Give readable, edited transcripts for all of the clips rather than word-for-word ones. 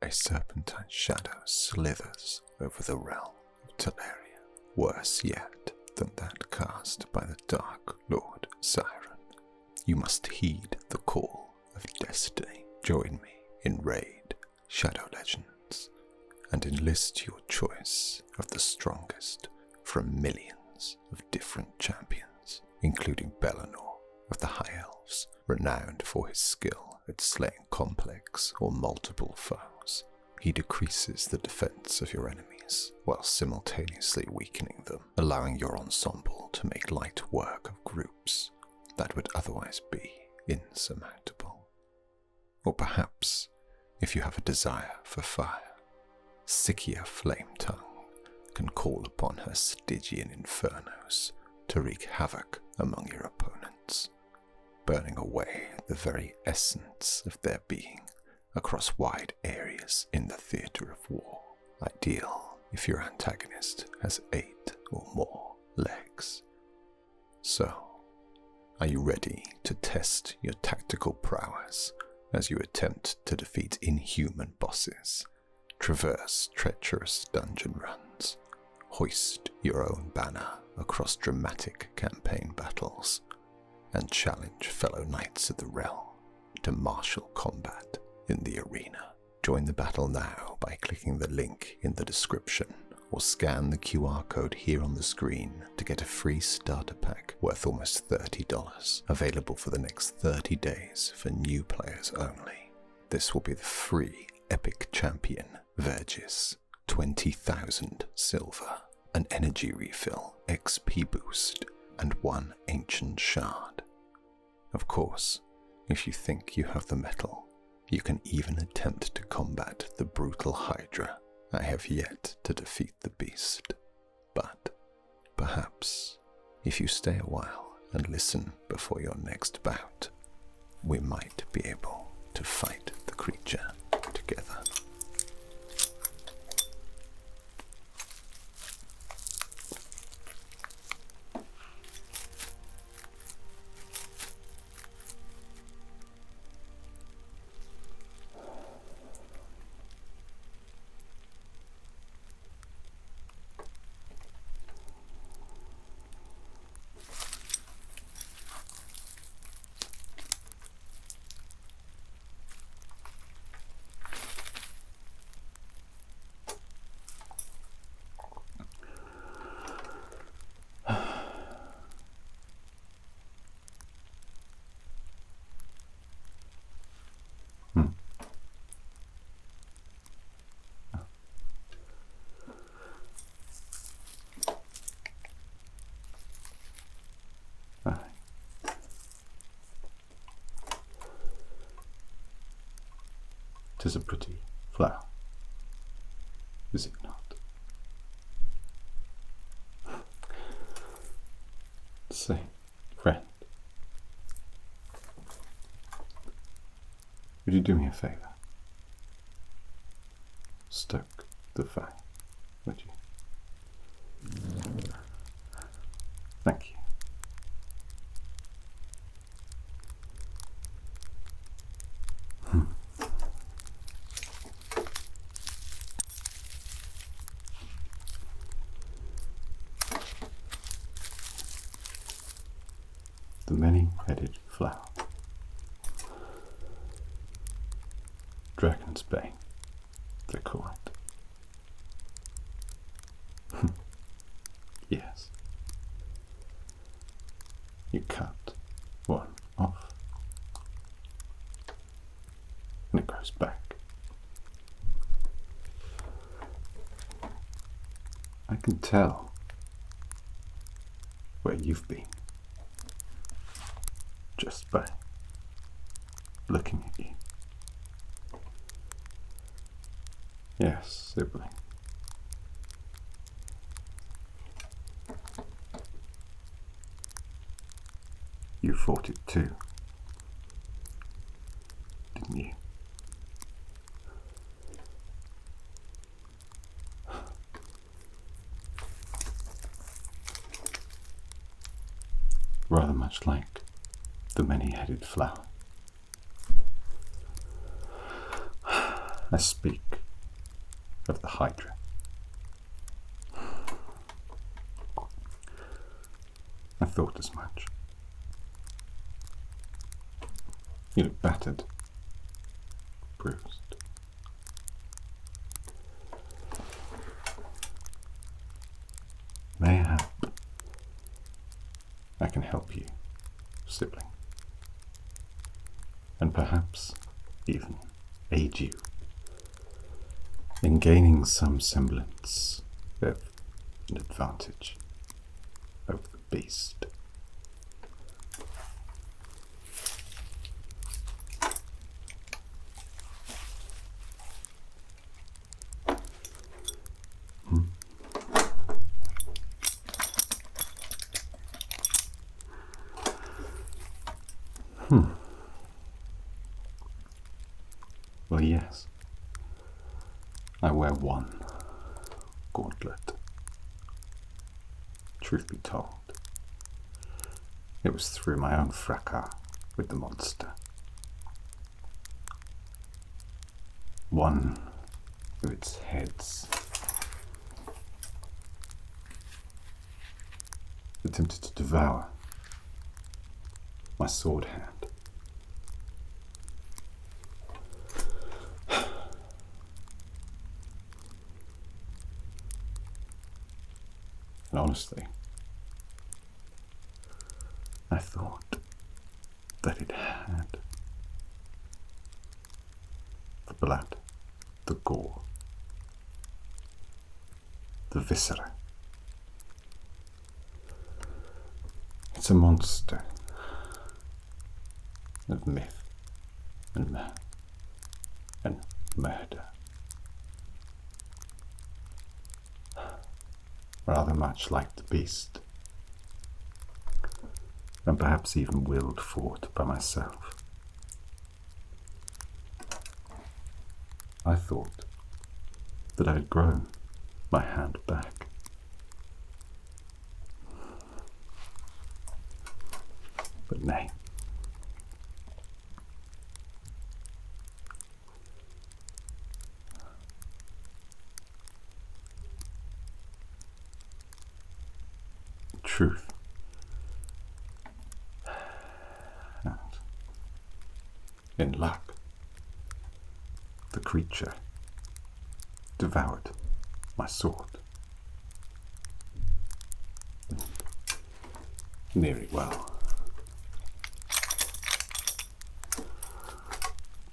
A serpentine shadow slithers over the realm of Teleria, worse yet than that cast by the Dark Lord Siren. You must heed the call of destiny. Join me in Raid Shadow Legends and enlist your choice of the strongest from millions of different champions, including Bellinor of the High Elves, renowned for his skill at slaying complex or multiple foes. He decreases the defense of your enemies while simultaneously weakening them, allowing your ensemble to make light work of groups that would otherwise be insurmountable. Or perhaps, if you have a desire for fire, Sikia Flametongue can call upon her Stygian infernos to wreak havoc among your opponents, burning away the very essence of their being across wide areas in the theatre of war. Ideal if your antagonist has 8 or more legs. So, are you ready to test your tactical prowess as you attempt to defeat inhuman bosses, traverse treacherous dungeon runs, hoist your own banner across dramatic campaign battles, and challenge fellow knights of the realm to martial combat in the arena? Join the battle now by clicking the link in the description or scan the QR code here on the screen to get a free starter pack worth almost $30, available for the next 30 days for new players only. This will be the free epic champion Vergis, 20,000 silver, an energy refill, XP boost, and 1 ancient shard. Of course, if you think you have the metal, you can even attempt to combat the brutal hydra. I have yet to defeat the beast, but perhaps if you stay a while and listen before your next bout, we might be able to fight the creature together. Tis a pretty flower, is it not? Say, friend, would you do me a favour? Stoke the fire, would you? Thank you. The many-headed flower. Dragon's Bane, they call it. Yes. You cut one off, and it grows back. I can tell where you've been just by looking at you. Yes, sibling. You fought it too, didn't you? Rather much like the many-headed flower. I speak of the hydra. I thought as much. You look battered, bruised. Mayhap I can help you, sibling, and perhaps even aid you in gaining some semblance of an advantage over the beast. Well, yes. I wear one gauntlet. Truth be told, it was through my own fracas with the monster. One of its heads attempted to devour my sword hand. And honestly, I thought that it had the blood, the gore, the viscera. It's a monster of myth and murder. Rather much like the beast, and perhaps even willed forth by myself. I thought that I had grown my hand back. But nay. Truth. And in luck, the creature devoured my sword. Nearly well.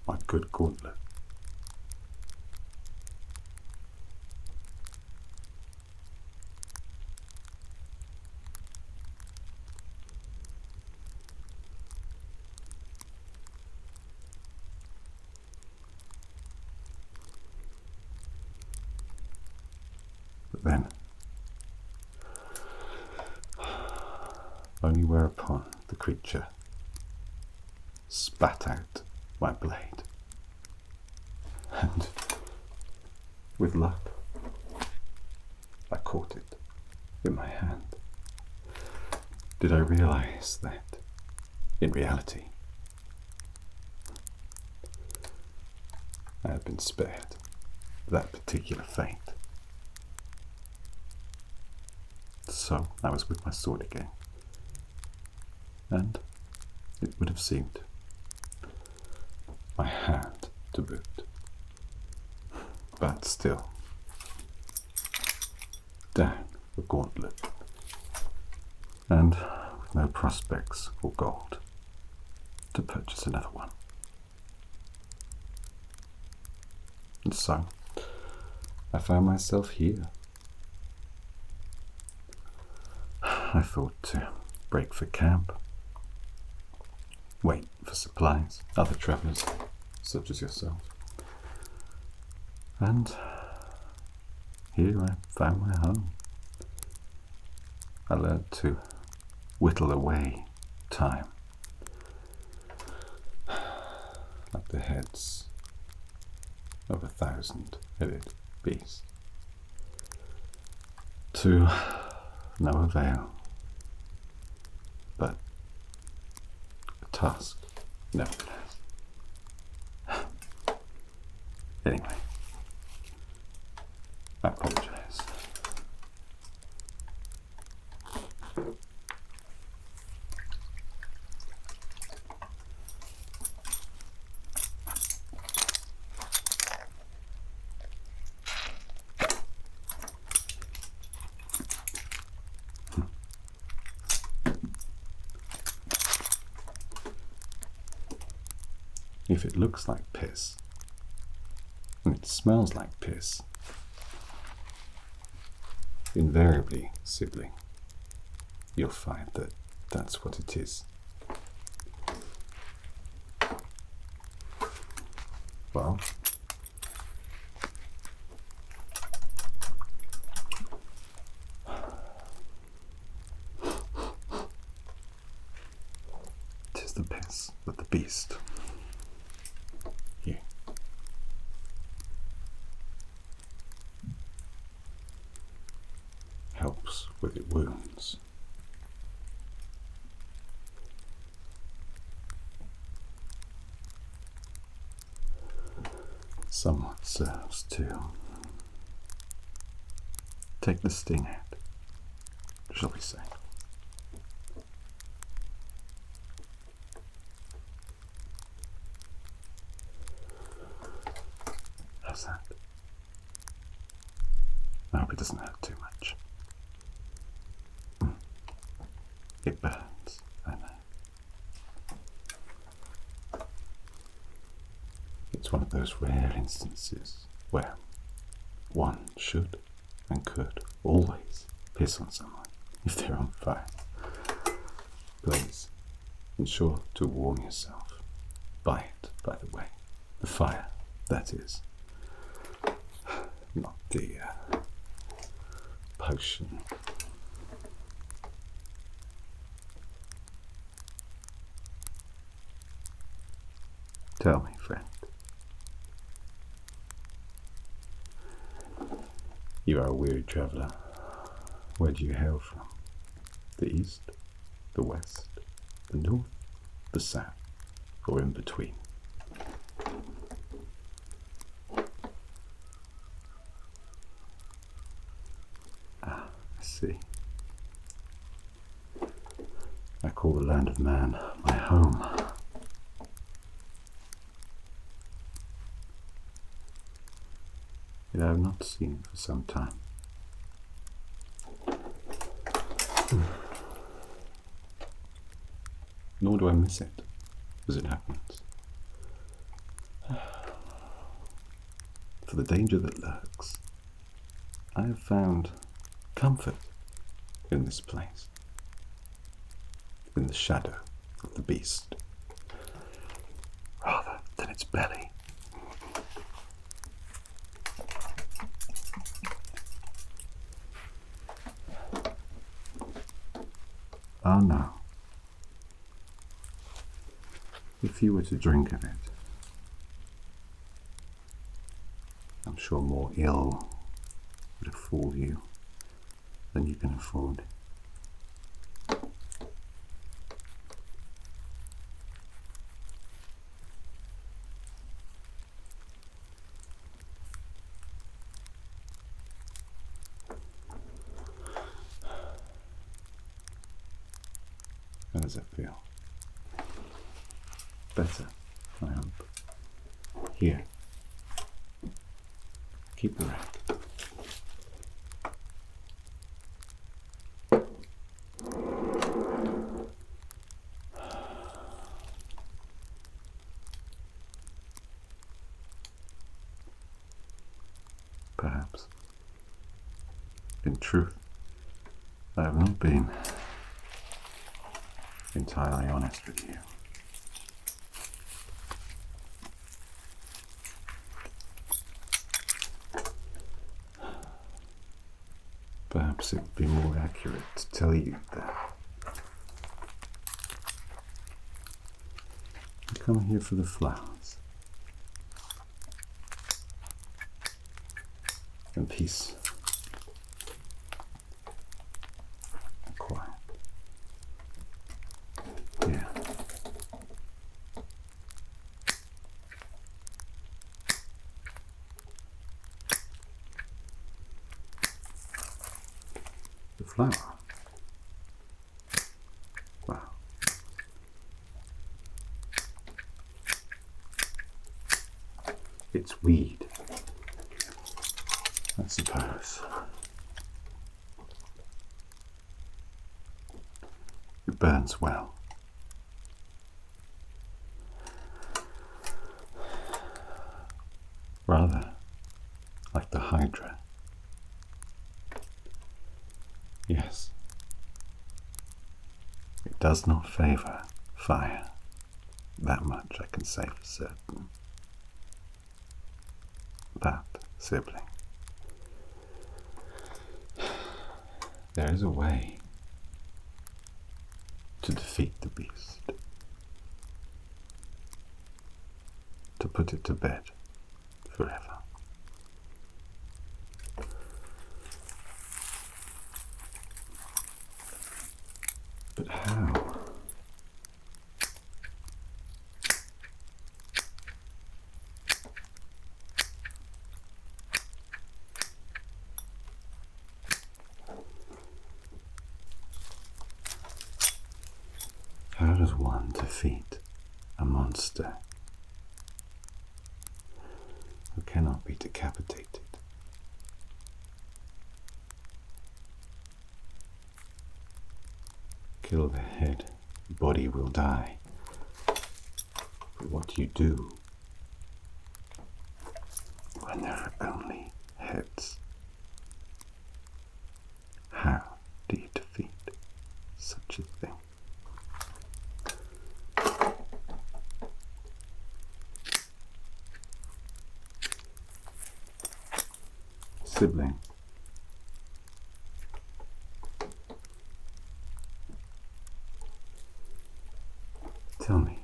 My good gauntlet. But then, only whereupon the creature spat out my blade, and with luck, I caught it in my hand. Did I realize that, in reality, I had been spared that particular fate. So I was with my sword again, and it would have seemed my hand to boot. But still, down the gauntlet, and with no prospects or gold to purchase another one. And so, I found myself here. I thought to break for camp, wait for supplies, other travellers such as yourself. And here I found my home. I learned to whittle away time like the heads of 1,000-headed beast, to no avail, but a task nevertheless. Anyway, I apologize. If it looks like piss, and it smells like piss, invariably, sibling, you'll find that that's what it is. Well, tis the piss of the beast. Here. Helps with its wounds. Somewhat serves to take the sting out, shall we say. How's that? I hope it doesn't hurt too much. It burns, I know. It's one of those rare instances where one should and could always piss on someone if they're on fire. Please ensure to warm yourself by it, by the way. The fire, that is. Not the potion. Tell me, friend. You are a weary traveller. Where do you hail from? The east, the west, the north, the south, or in between? Ah, I see. I call the land of man my home. Yet I have not seen it for some time. Nor do I miss it, as it happens. For the danger that lurks, I have found comfort in this place, in the shadow of the beast, rather than its belly. Oh no. If you were to drink of it, I'm sure more ill would befall you than you can afford. How does it feel? Better, I hope. Here. Keep the rack. Perhaps, in truth, I have not been entirely honest with you. Perhaps it would be more accurate to tell you that I come here for the flowers and peace and quiet. Yeah. flower. Wow. It's weed, I suppose. It burns well. Rather like the hydra. Yes, it does not favour fire. That much I can say for certain. But, sibling, there is a way to defeat the beast, to put it to bed forever. But how? How does one defeat a monster who cannot be decapitated? Kill the head, the body will die. But what do you do when there are only heads? How do you defeat such a thing? Sibling, tell me,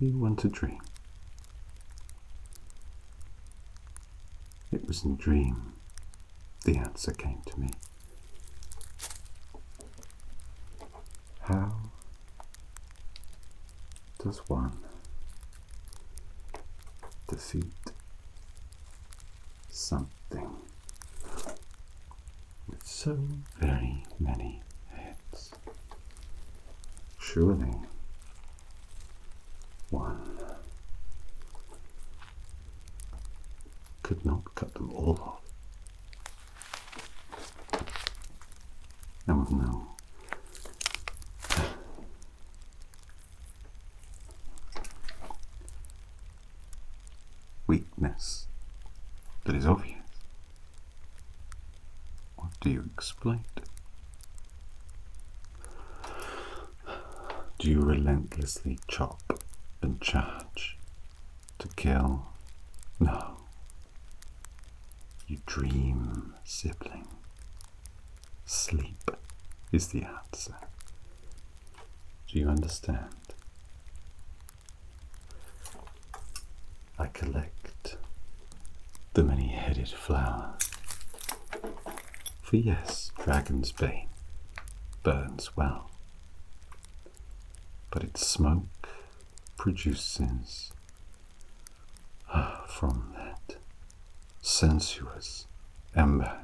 you want to dream? It was in dream the answer came to me. How does one defeat something with so very many heads? Surely one could not cut them all off. And with no weakness that is obvious. What do you exploit? Do you relentlessly chop and charge to kill? No. You dream, sibling. Sleep is the answer. Do you understand? I collect the many-headed flower. For yes, dragon's bane burns well, but its smoke produces from that sensuous ember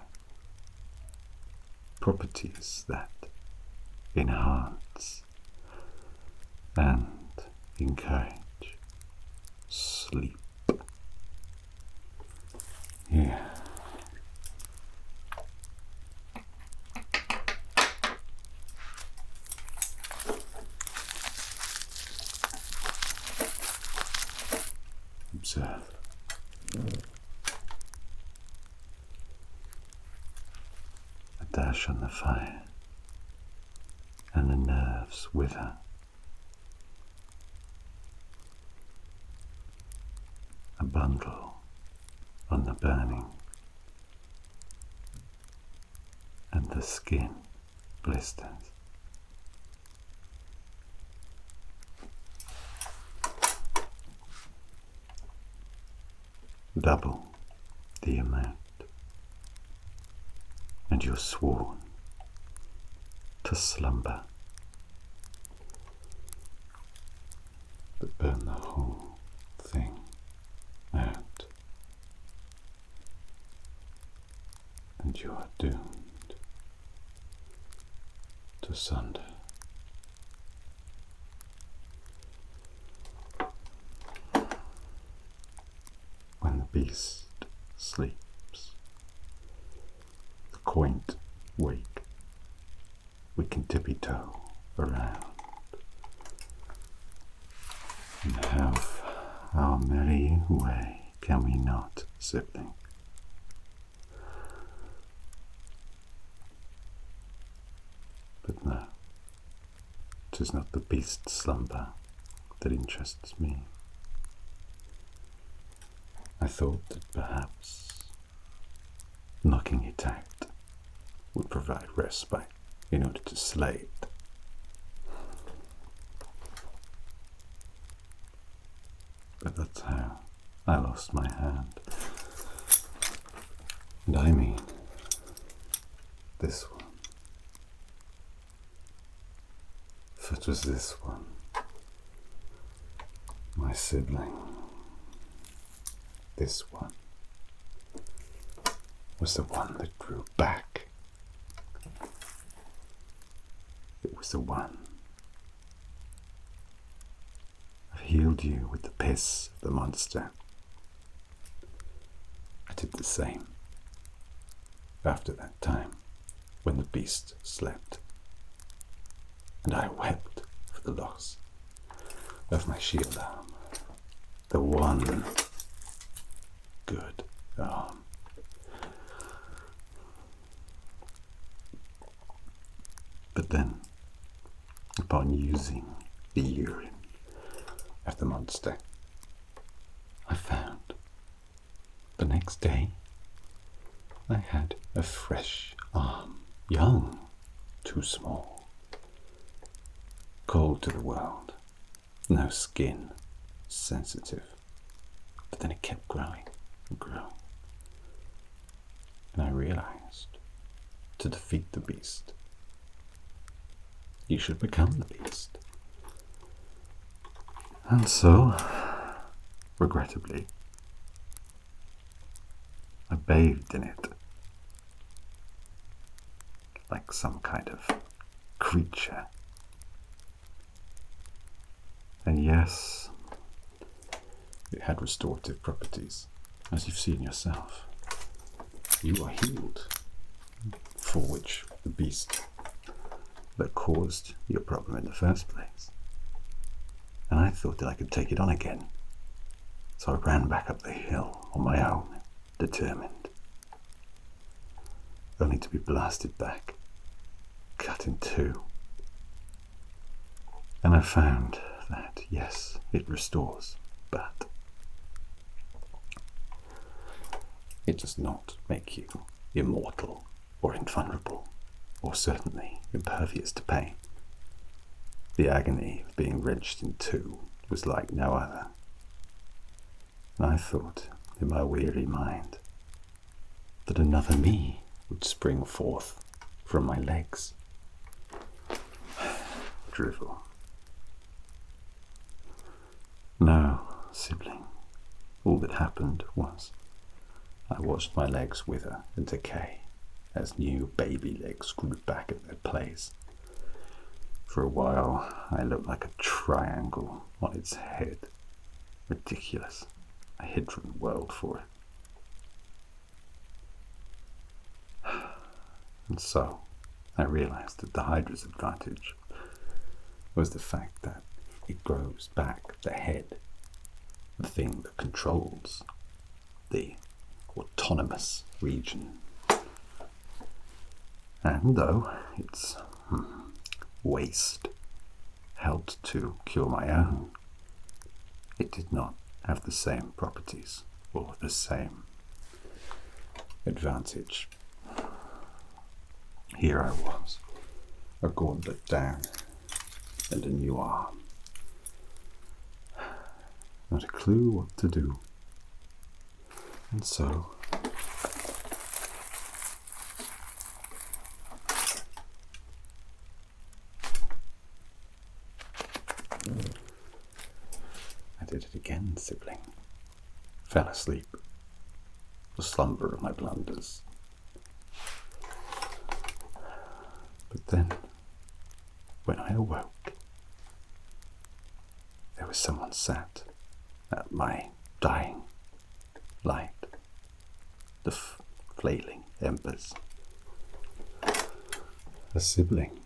properties that enhance and encourage sleep. Here. Observe. A dash on the fire, and the nerves wither. A bundle on the burning, and the skin blisters. Double the amount, and you're sworn to slumber, but burn the whole thing out, and you are doomed. asunder. When the beast sleeps, the quaint wake, we can tippy-toe around and have our merry way, can we not, sibling? But no, 'tis not the beast's slumber that interests me. I thought that perhaps knocking it out would provide respite in order to slay it. But that's how I lost my hand. And I mean this one. For it was this one, my sibling. This one was the one that grew back. It was the one. I've healed you with the piss of the monster. I did the same after that time when the beast slept. And I wept for the loss of my shield arm, the one good arm. But then, upon using the urine of the monster, I found the next day I had a fresh arm, young, too small, cold to the world, no skin, sensitive. But then it kept growing and growing. And I realized, to defeat the beast, you should become the beast. And so, regrettably, I bathed in it, like some kind of creature. And yes, it had restorative properties, as you've seen yourself. You are healed, for which the beast that caused your problem in the first place. And I thought that I could take it on again. So I ran back up the hill on my own, determined, only to be blasted back, cut in two. And I found that, yes, it restores, but it does not make you immortal or invulnerable, or certainly impervious to pain. The agony of being wrenched in two was like no other. And I thought, in my weary mind, that another me would spring forth from my legs. Drivel. No, sibling. All that happened was I watched my legs wither and decay as new baby legs grew back at their place. For a while, I looked like a triangle on its head. Ridiculous. I hid from the world for it. And so, I realized that the hydra's advantage was the fact that it grows back the head, the thing that controls the autonomous region. And though its waste helped to cure my own, it did not have the same properties or the same advantage. Here I was, a gauntlet down and a new arm. Not a clue what to do. And so I did it again, sibling. Fell asleep. The slumber of my blunders. But then when I awoke, there was someone sat at my dying light, the flailing embers. A sibling,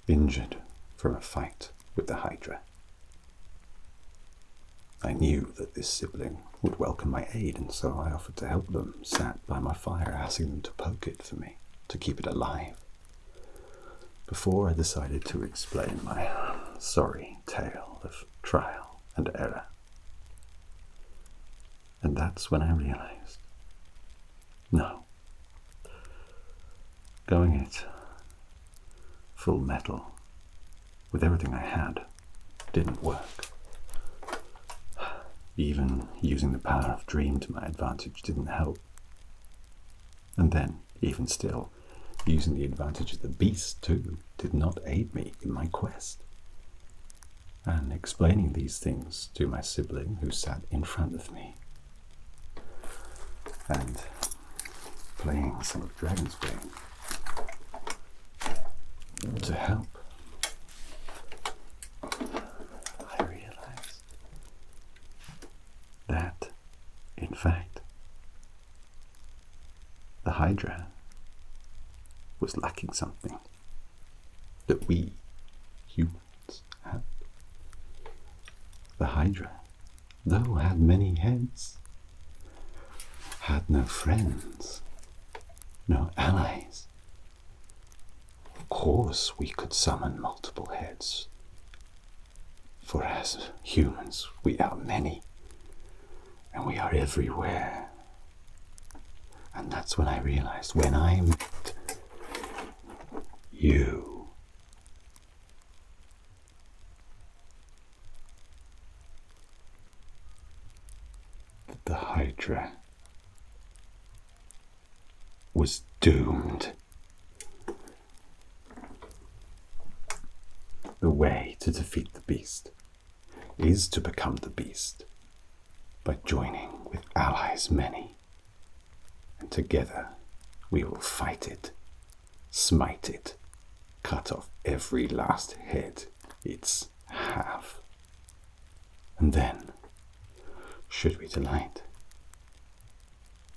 injured from a fight with the hydra. I knew that this sibling would welcome my aid, and so I offered to help them, sat by my fire asking them to poke it for me, to keep it alive, before I decided to explain my sorry tale of trial and error. And that's when I realized, no, going it full metal with everything I had didn't work. Even using the power of dream to my advantage didn't help. And then, even still, using the advantage of the beast too did not aid me in my quest. And explaining these things to my sibling who sat in front of me and playing some of Dragon's Bane to help, I realized that, in fact, the hydra was lacking something that we humans had. The hydra, though had many heads, had no friends, no allies. Of course we could summon multiple heads, for as humans we are many, and we are everywhere. And that's when I realized, when I met you, that the hydra was doomed. The way to defeat the beast is to become the beast by joining with allies many, and together we will fight it, smite it, cut off every last head it's have. And then, should we delight,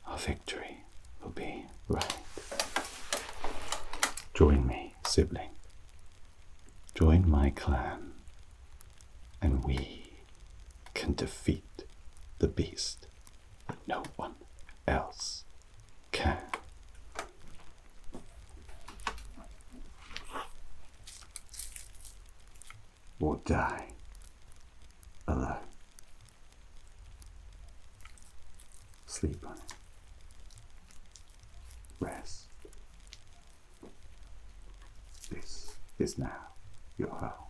our victory will be right. Join me, sibling. Join my clan, and we can defeat the beast that no one else can. Or die alone. Sleep on it. Rest. This is now your home.